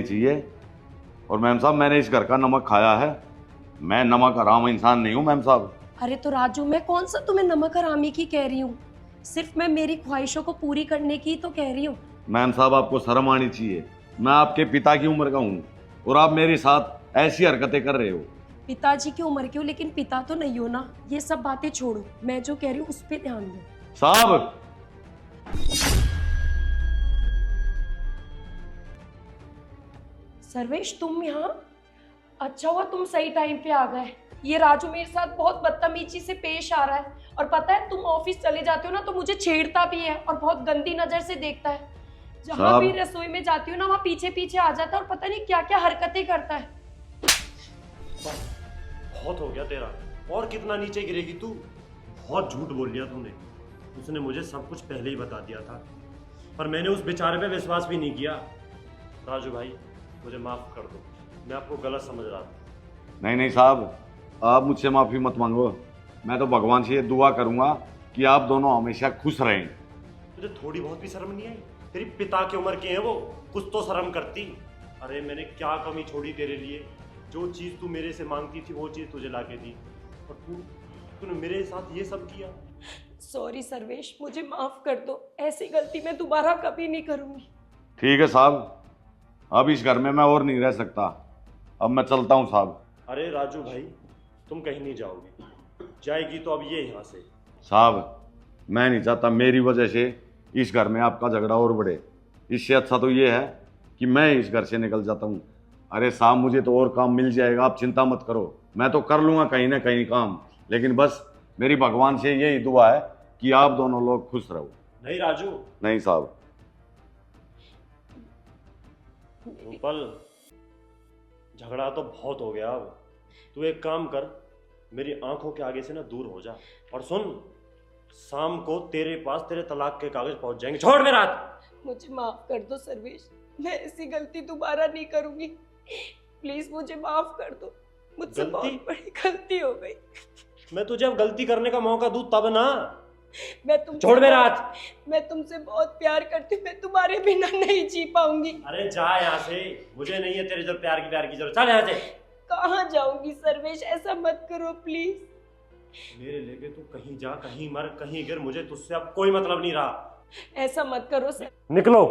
चाहिए। और मैम साहब, मैंने इस घर का नमक खाया है। मैं नमक हराम इंसान नहीं हूँ मैम साहब। अरे तो राजू, मैं कौन सा तुम्हें नमक हरामी की कह रही हूँ, सिर्फ मैं मेरी ख्वाहिशों को पूरी करने की तो कह रही हूँ। मैम साहब, आपको शर्म आनी चाहिए। मैं आपके पिता की उम्र का हूँ और आप मेरे साथ ऐसी हरकतें कर रहे हो। पिताजी की उम्र की हो लेकिन पिता तो नहीं हो ना। ये सब बातें छोड़ो, मैं जो कह रही हूँ उस पर ध्यान दो। साहब, सर्वेश, तुम यहाँ? अच्छा हुआ तुम सही टाइम पे आ गए। ये राजू मेरे साथ बहुत बदतमीजी से पेश आ रहा है, और पता है तुम ऑफिस चले जाते हो ना तो मुझे छेड़ता भी है और बहुत गंदी नजर से देखता है। जहां भी रसोई में जाती हूँ ना वहां पीछे पीछे आ जाता है और पता नहीं क्या क्या हरकतें करता है। बहुत हो गया तेरा। और कितना नीचे गिरेगी तू? बहुत झूठ बोल लिया तूने। उसने मुझे सब कुछ पहले ही बता दिया था, पर मैंने उस बेचारे पे विश्वास भी नहीं किया। राजू भाई, मुझे माफ कर दो, मैं आपको गलत समझ रहा था। नहीं नहीं साहब, आप मुझसे माफी मत मांगो। मैं तो भगवान से ये दुआ करूंगा कि आप दोनों हमेशा खुश रहें। तुझे थोड़ी बहुत भी शर्म नहीं आई? तेरी पिता की उम्र के हैं वो, कुछ तो शर्म करती। अरे मैंने क्या कमी छोड़ी तेरे लिए? जो चीज़ तू मेरे से मांगती थी वो चीज़ तुझे ला के दी, और तूने मेरे साथ ये सब किया। सॉरी सर्वेश, मुझे माफ कर दो। ऐसी गलती मैं दोबारा कभी नहीं करूंगी। ठीक है साहब, अब इस घर में मैं और नहीं रह सकता। अब मैं चलता हूँ साहब। अरे राजू भाई, तुम कहीं नहीं जाओगे। जाएगी तो अब ये यहाँ से। साहब, मैं नहीं चाहता मेरी वजह से इस घर में आपका झगड़ा और बढ़े। इससे अच्छा तो ये है कि मैं इस घर से निकल जाता हूँ। अरे साहब, मुझे तो और काम मिल जाएगा, आप चिंता मत करो। मैं तो कर लूँगा कहीं ना कहीं काम, लेकिन बस मेरी भगवान से यही दुआ है कि आप दोनों लोग खुश रहो। नहीं राजू। नहीं साहब। रूपल, झगड़ा तो बहुत हो गया। अब तू एक काम कर, मेरी आंखों के आगे से ना दूर हो जा। और सुन, शाम को तेरे पास तेरे तलाक के कागज पहुंच जाएंगे। छोड़ मेरा हाथ। मुझे माफ कर दो सर्वेश, मैं ऐसी गलती दोबारा नहीं करूंगी। प्लीज मुझे माफ कर दो, मुझसे बहुत बड़ी गलती हो गई। मैं तुझे अब गलती करने का मौका दूं तब ना। मैं तुम छोड़ मेरा हाथ। मैं तुमसे बहुत प्यार करती हूँ, मैं तुम्हारे बिना नहीं जी पाऊंगी। अरे जा यहाँ से, मुझे नहीं है तेरे जो प्यार की जरूरत। चल यहाँ से। कहाँ जाऊंगी सर्वेश, ऐसा मत करो प्लीज। मेरे लेके तू कहीं जा, कहीं मर, कहीं गिर, मुझे तुझसे अब कोई मतलब नहीं रहा। ऐसा मत करो सर। निकलो।